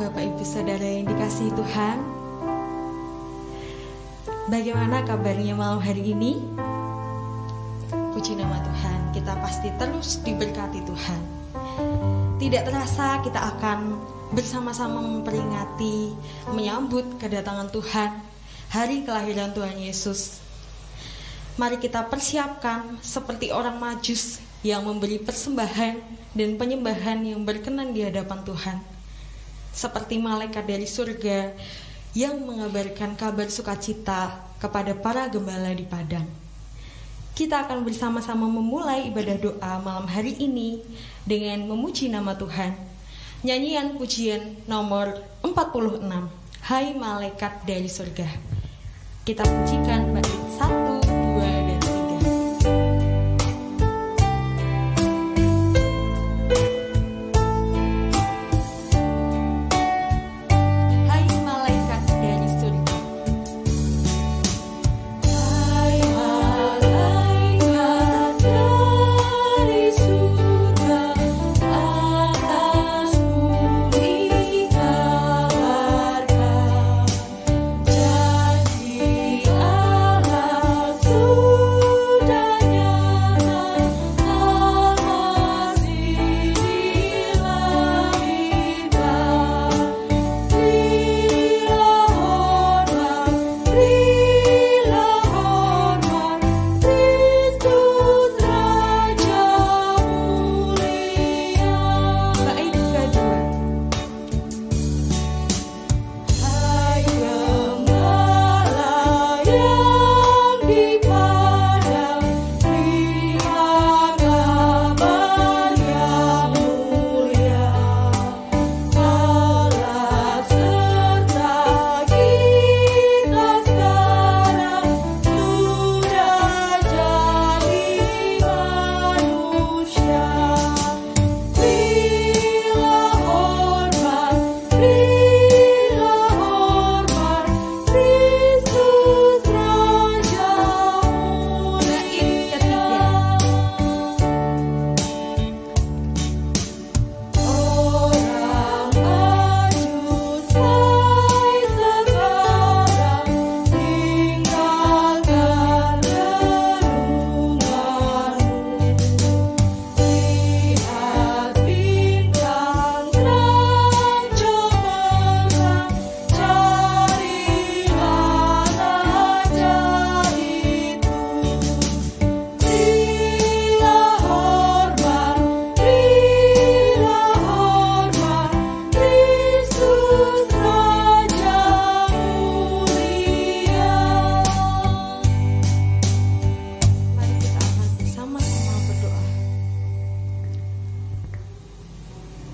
Bapak Ibu Saudara yang dikasihi Tuhan. Bagaimana kabarnya malam hari ini? Puji nama Tuhan, kita pasti terus diberkati Tuhan. Tidak terasa kita akan bersama-sama memperingati, menyambut kedatangan Tuhan, hari kelahiran Tuhan Yesus. Mari kita persiapkan seperti orang Majus yang memberi persembahan dan penyembahan yang berkenan di hadapan Tuhan. Seperti malaikat dari surga yang mengabarkan kabar sukacita kepada para gembala di padang. Kita akan bersama-sama memulai ibadah doa malam hari ini dengan memuji nama Tuhan. Nyanyian pujian nomor 46, Hai Malaikat dari Surga. Kita pujikan bait 1, 2, dan 3.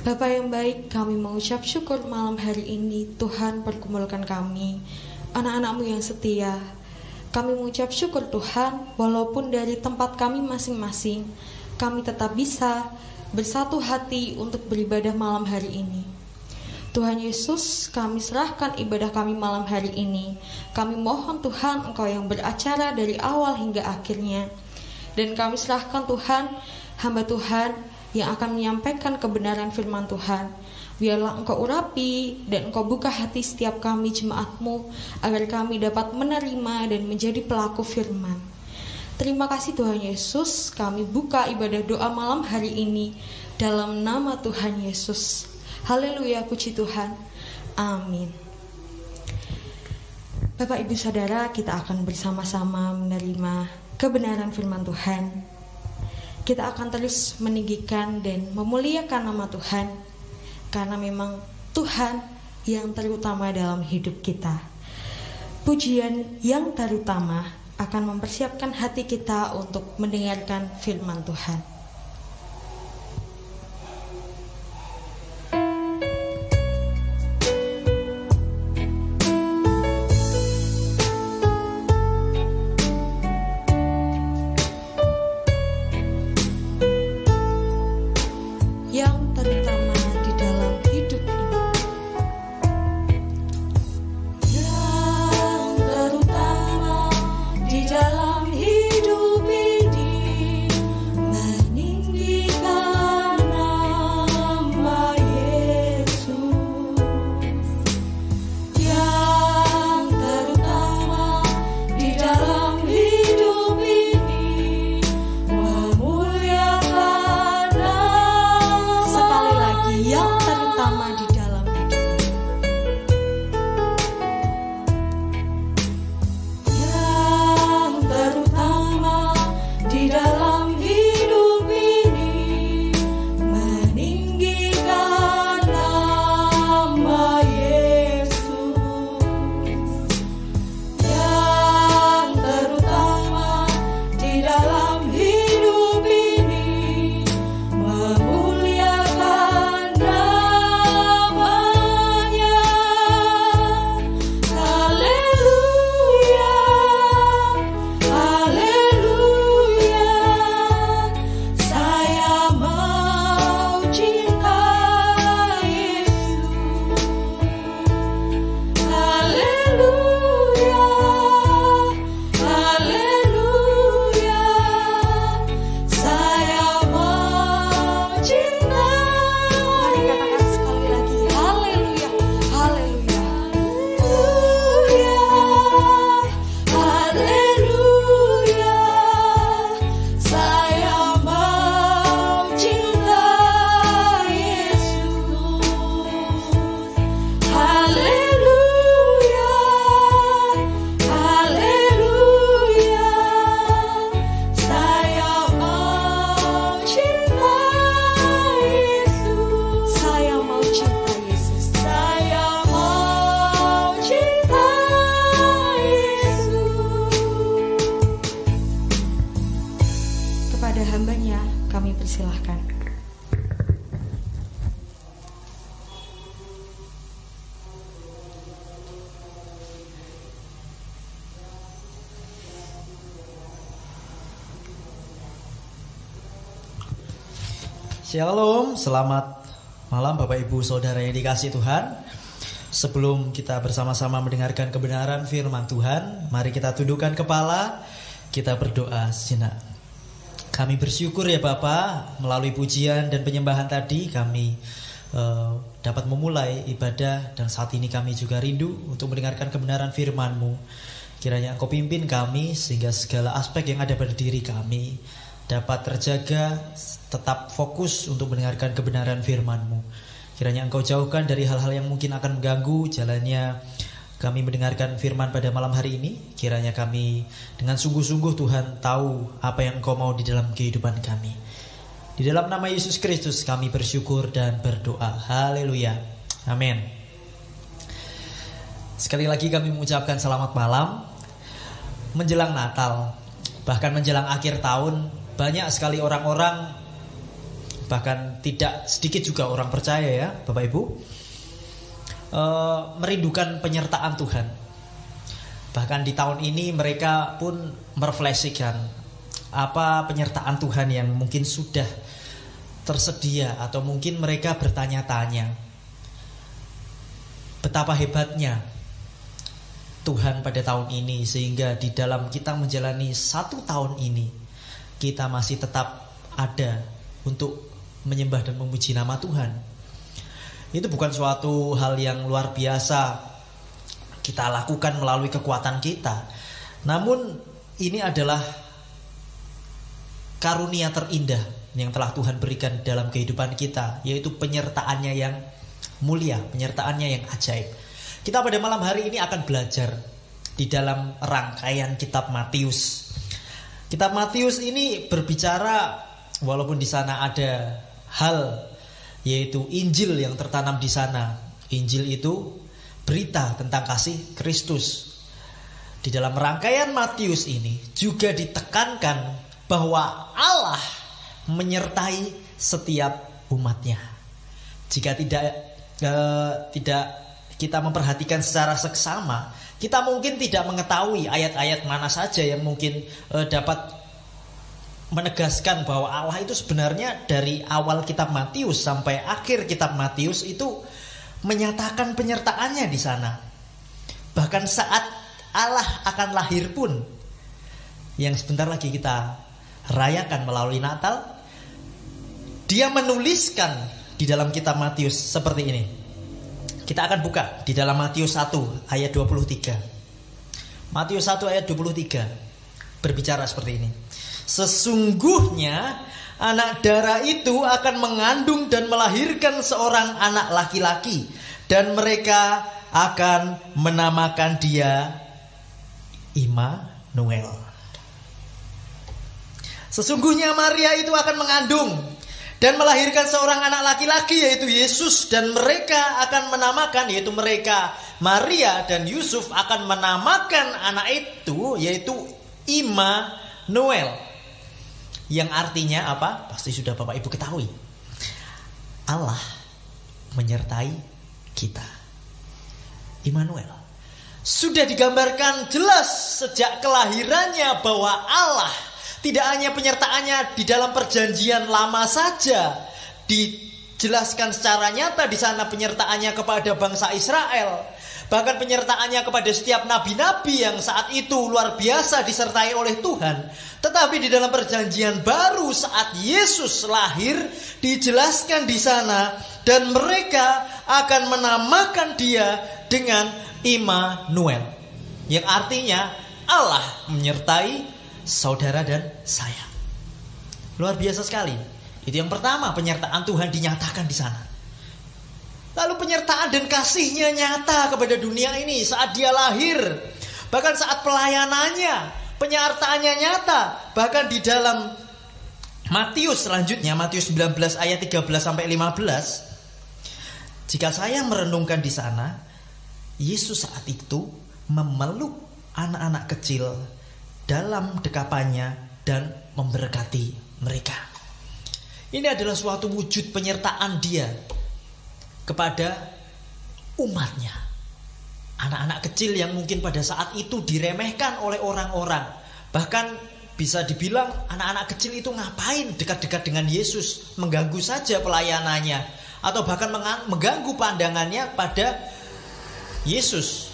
Bapa yang baik, kami mengucap syukur malam hari ini. Tuhan pergumulkan kami, anak-anak-Mu yang setia. Kami mengucap syukur Tuhan, walaupun dari tempat kami masing-masing, kami tetap bisa bersatu hati untuk beribadah malam hari ini. Tuhan Yesus, kami serahkan ibadah kami malam hari ini. Kami mohon Tuhan, Engkau yang beracara dari awal hingga akhirnya. Dan kami serahkan Tuhan, hamba Tuhan yang akan menyampaikan kebenaran firman Tuhan. Biarlah Engkau urapi dan Engkau buka hati setiap kami jemaat-Mu, agar kami dapat menerima dan menjadi pelaku firman. Terima kasih Tuhan Yesus, kami buka ibadah doa malam hari ini dalam nama Tuhan Yesus. Haleluya, puji Tuhan. Amin. Bapak Ibu Saudara, kita akan bersama-sama menerima kebenaran firman Tuhan. Kita akan terus meninggikan dan memuliakan nama Tuhan, karena memang Tuhan yang terutama dalam hidup kita. Pujian yang terutama akan mempersiapkan hati kita untuk mendengarkan firman Tuhan. Dalam hidup ini Shalom, selamat malam Bapak Ibu Saudara yang dikasihi Tuhan. Sebelum kita bersama-sama mendengarkan kebenaran firman Tuhan, mari kita tundukkan kepala, kita berdoa sejenak. Kami bersyukur ya Bapa, melalui pujian dan penyembahan tadi kami dapat memulai ibadah, dan saat ini kami juga rindu untuk mendengarkan kebenaran firman-Mu. Kiranya Engkau pimpin kami sehingga segala aspek yang ada pada diri kami dapat terjaga, tetap fokus untuk mendengarkan kebenaran firman-Mu. Kiranya Engkau jauhkan dari hal-hal yang mungkin akan mengganggu jalannya kami mendengarkan firman pada malam hari ini. Kiranya kami dengan sungguh-sungguh Tuhan tahu apa yang Engkau mau di dalam kehidupan kami. Di dalam nama Yesus Kristus kami bersyukur dan berdoa. Haleluya. Amin. Sekali lagi kami mengucapkan selamat malam. Menjelang Natal, bahkan menjelang akhir tahun, banyak sekali orang-orang, bahkan tidak sedikit juga orang percaya ya Bapak Ibu, merindukan penyertaan Tuhan. Bahkan di tahun ini mereka pun merefleksikan apa penyertaan Tuhan yang mungkin sudah tersedia, atau mungkin mereka bertanya-tanya betapa hebatnya Tuhan pada tahun ini, sehingga di dalam kita menjalani 1 tahun ini kita masih tetap ada untuk menyembah dan memuji nama Tuhan. Itu bukan suatu hal yang luar biasa kita lakukan melalui kekuatan kita, namun ini adalah karunia terindah yang telah Tuhan berikan dalam kehidupan kita, yaitu penyertaannya yang mulia, penyertaannya yang ajaib. Kita pada malam hari ini akan belajar di dalam rangkaian kitab Matius. Kitab Matius ini berbicara, walaupun di sana ada hal, yaitu Injil yang tertanam di sana. Injil itu berita tentang kasih Kristus. Di dalam rangkaian Matius ini juga ditekankan bahwa Allah menyertai setiap umatnya. Jika tidak kita memperhatikan secara seksama, kita mungkin tidak mengetahui ayat-ayat mana saja yang mungkin dapat menegaskan bahwa Allah itu sebenarnya dari awal kitab Matius sampai akhir kitab Matius itu menyatakan penyertaannya di sana. Bahkan saat Allah akan lahir pun, yang sebentar lagi kita rayakan melalui Natal, Dia menuliskan di dalam kitab Matius seperti ini. Kita akan buka di dalam Matius 1 ayat 23. Matius 1 ayat 23 berbicara seperti ini. Sesungguhnya anak darah itu akan mengandung dan melahirkan seorang anak laki-laki, dan mereka akan menamakan dia Immanuel. Sesungguhnya Maria itu akan mengandung dan melahirkan seorang anak laki-laki, yaitu Yesus, dan mereka akan menamakan, yaitu mereka, Maria dan Yusuf, akan menamakan anak itu, yaitu Immanuel, yang artinya apa? Pasti sudah Bapak Ibu ketahui. Allah menyertai kita. Immanuel sudah digambarkan jelas sejak kelahirannya bahwa Allah tidak hanya penyertaannya di dalam perjanjian lama saja, dijelaskan secara nyata di sana penyertaannya kepada bangsa Israel, bahkan penyertaannya kepada setiap nabi-nabi yang saat itu luar biasa disertai oleh Tuhan. Tetapi di dalam perjanjian baru saat Yesus lahir dijelaskan di sana, dan mereka akan menamakan dia dengan Immanuel, yang artinya Allah menyertai saudara dan saya. Luar biasa sekali. Itu yang pertama, penyertaan Tuhan dinyatakan di sana. Lalu penyertaan dan kasihnya nyata kepada dunia ini saat dia lahir. Bahkan saat pelayanannya, penyertaannya nyata. Bahkan di dalam Matius selanjutnya, Matius 19 ayat 13 sampai 15. Jika saya merenungkan di sana, Yesus saat itu memeluk anak-anak kecil dalam dekapannya dan memberkati mereka. Ini adalah suatu wujud penyertaan dia kepada umatnya. Anak-anak kecil yang mungkin pada saat itu diremehkan oleh orang-orang, bahkan bisa dibilang anak-anak kecil itu ngapain dekat-dekat dengan Yesus, mengganggu saja pelayanannya, atau bahkan mengganggu pandangannya pada Yesus.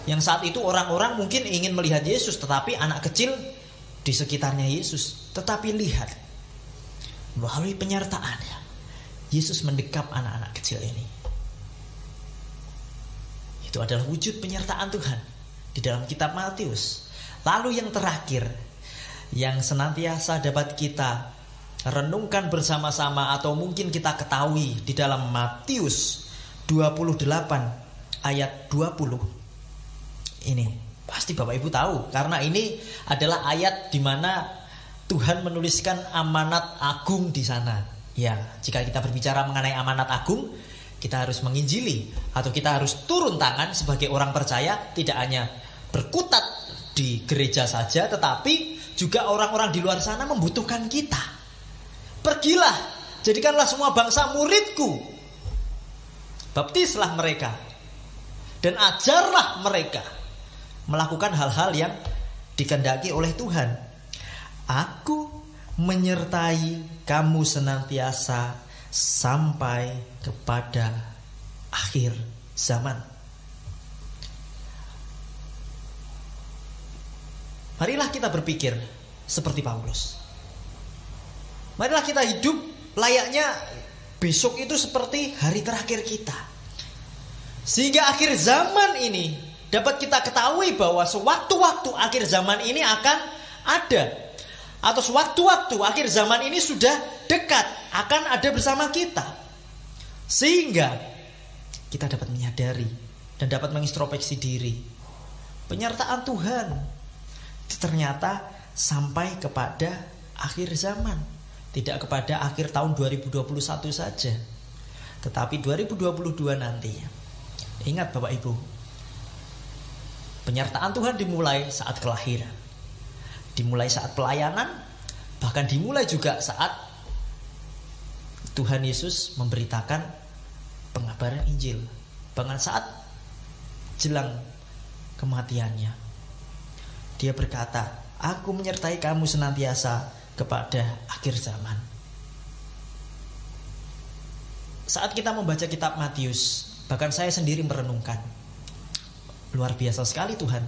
Yang saat itu orang-orang mungkin ingin melihat Yesus, tetapi anak kecil di sekitarnya Yesus. Tetapi lihat, melalui penyertaannya, Yesus mendekap anak-anak kecil ini. Itu adalah wujud penyertaan Tuhan di dalam kitab Matius. Lalu yang terakhir, yang senantiasa dapat kita renungkan bersama-sama atau mungkin kita ketahui di dalam Matius 28 ayat 20. Ini pasti Bapak Ibu tahu, karena ini adalah ayat di mana Tuhan menuliskan amanat agung di sana. Ya, jika kita berbicara mengenai amanat agung, kita harus menginjili atau kita harus turun tangan sebagai orang percaya, tidak hanya berkutat di gereja saja, tetapi juga orang-orang di luar sana membutuhkan kita. Pergilah, jadikanlah semua bangsa muridku, baptislah mereka, dan ajarlah mereka melakukan hal-hal yang dikehendaki oleh Tuhan. Aku menyertai kamu senantiasa sampai kepada akhir zaman. Marilah kita berpikir seperti Paulus. Marilah kita hidup layaknya besok itu seperti hari terakhir kita, sehingga akhir zaman ini dapat kita ketahui bahwa sewaktu-waktu akhir zaman ini akan ada, atau sewaktu-waktu akhir zaman ini sudah dekat, akan ada bersama kita. Sehingga kita dapat menyadari dan dapat mengintrospeksi diri. Penyertaan Tuhan ternyata sampai kepada akhir zaman, tidak kepada akhir tahun 2021 saja, tetapi 2022 nanti. Ingat Bapak Ibu, penyertaan Tuhan dimulai saat kelahiran, dimulai saat pelayanan, bahkan dimulai juga saat Tuhan Yesus memberitakan pengabaran Injil, bahkan saat jelang kematiannya. Dia berkata, aku menyertai kamu senantiasa kepada akhir zaman. Saat kita membaca kitab Matius, bahkan saya sendiri merenungkan, luar biasa sekali Tuhan.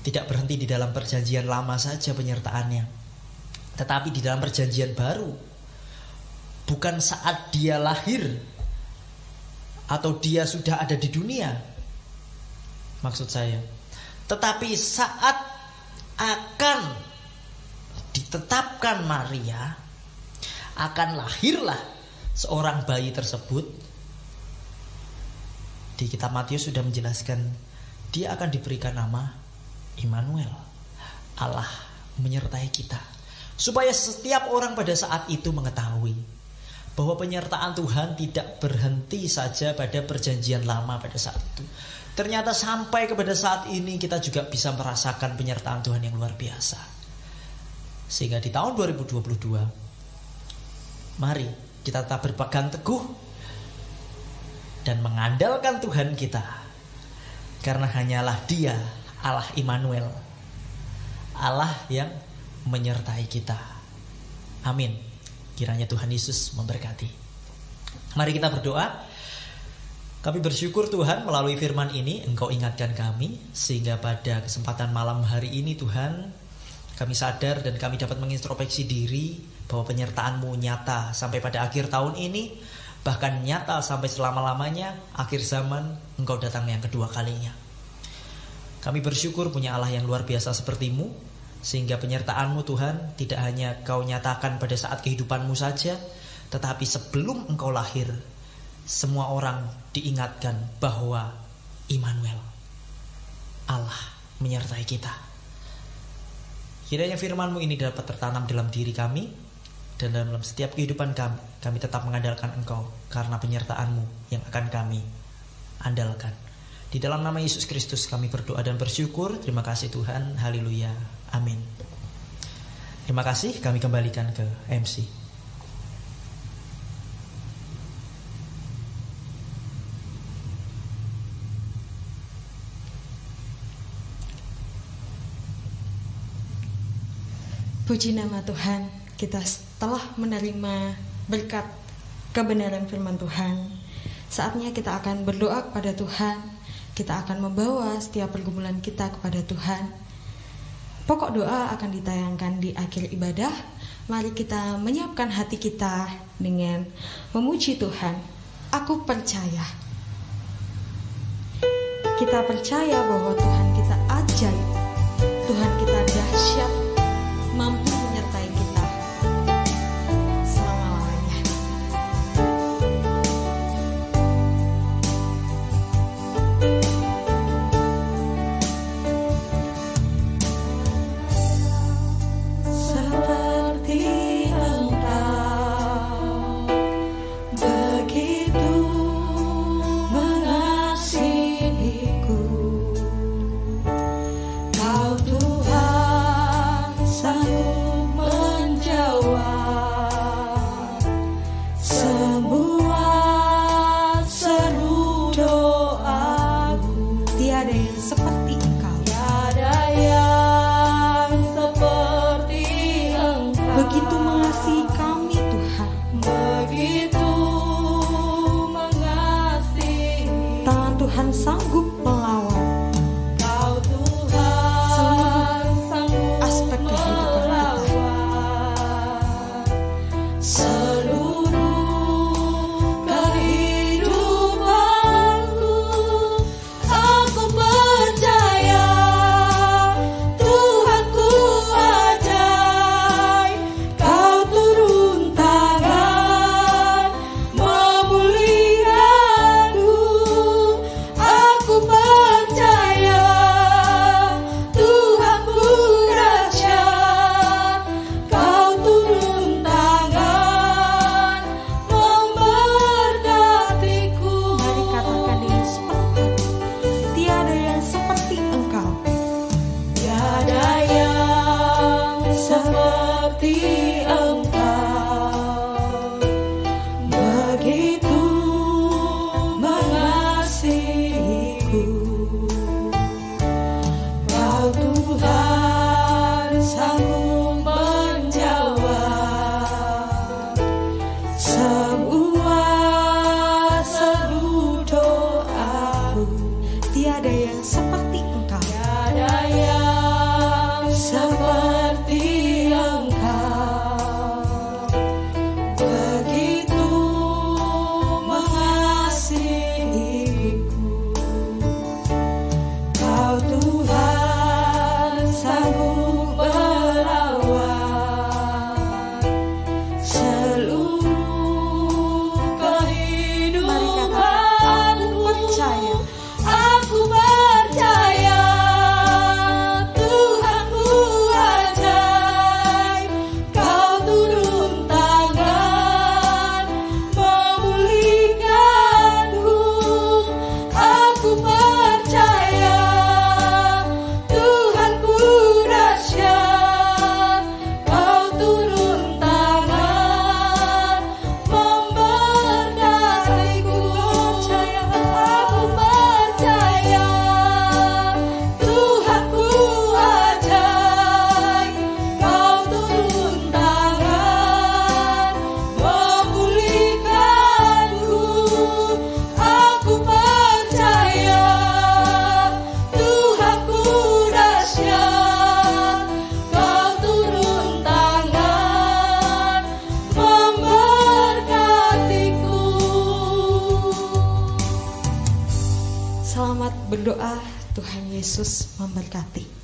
Tidak berhenti di dalam perjanjian lama saja penyertaannya, tetapi di dalam perjanjian baru. Bukan saat dia lahir atau dia sudah ada di dunia, maksud saya, tetapi saat akan ditetapkan Maria, akan lahirlah seorang bayi tersebut. Di kitab Matius sudah menjelaskan, dia akan diberikan nama Immanuel, Allah menyertai kita. Supaya setiap orang pada saat itu mengetahui bahwa penyertaan Tuhan tidak berhenti saja pada perjanjian lama pada saat itu. Ternyata sampai kepada saat ini kita juga bisa merasakan penyertaan Tuhan yang luar biasa. Sehingga di tahun 2022, mari kita tetap berpegang teguh dan mengandalkan Tuhan kita, karena hanyalah Dia Allah Immanuel, Allah yang menyertai kita. Amin. Kiranya Tuhan Yesus memberkati. Mari kita berdoa. Kami bersyukur Tuhan, melalui firman ini Engkau ingatkan kami, sehingga pada kesempatan malam hari ini Tuhan, kami sadar dan kami dapat mengintrospeksi diri bahwa penyertaan-Mu nyata sampai pada akhir tahun ini, bahkan nyata sampai selama-lamanya. Akhir zaman Engkau datang yang kedua kalinya. Kami bersyukur punya Allah yang luar biasa seperti-Mu, sehingga penyertaan-Mu Tuhan tidak hanya Kau nyatakan pada saat kehidupan-Mu saja, tetapi sebelum Engkau lahir, semua orang diingatkan bahwa Immanuel, Allah menyertai kita. Kiranya firman-Mu ini dapat tertanam dalam diri kami, dan dalam setiap kehidupan kami tetap mengandalkan Engkau, karena penyertaan-Mu yang akan kami andalkan. Di dalam nama Yesus Kristus kami berdoa dan bersyukur. Terima kasih Tuhan. Haleluya. Amin. Terima kasih. Kami kembalikan ke MC. Puji nama Tuhan, kita setelah menerima berkat kebenaran firman Tuhan, saatnya kita akan berdoa kepada Tuhan. Kita akan membawa setiap pergumulan kita kepada Tuhan. Pokok doa akan ditayangkan di akhir ibadah. Mari kita menyiapkan hati kita dengan memuji Tuhan. Aku percaya. Kita percaya bahwa Tuhan kita ajaib, Tuhan kita dahsyat, mampu menyertai kita selama-lamanya. Seperti Engkau begitu mengasihiku, Kau Tuhan sanggup menjawab semua seru doaku. Tiada yang seperti Engkau, tiada yang seperti Engkau. Begitu mengasihi kami Tuhan, begitu mengasihi. Tangan Tuhan sanggup melawan Kau Tuhan sanggup aspek kehidupan kita, seluruh kehidupanku. Aku percaya Tuhanku ajaib, Kau turun tangan memulihkanku. Aku percaya Tuhanku dahsyat, Kau turun tangan memberkatiku. Mari katakan dengan sepakat, tiada yang seperti Engkau, tiada yang seperti Engkau, begitu mengasihiku. Kau Tuhan sanggup menjawab semua seru doaku. Tiada yang seperti Engkau, tiada yang seperti Engkau, begitu mengasihiku. Kau Tuhan sanggup merawat seluruh kehidupanku. Aku percaya Tuhanku ajaib, Kau turun tangan memulihkanku. Aku percaya Tuhanku dahsyat, Kau turun tangan memberkatiku. Aku percaya Tuhanku ajaib, Kau turun tangan memulihkanku. Aku percaya Tuhanku dahsyat, Kau turun tangan memberkatiku. Selamat berdoa, Tuhan Yesus memberkati.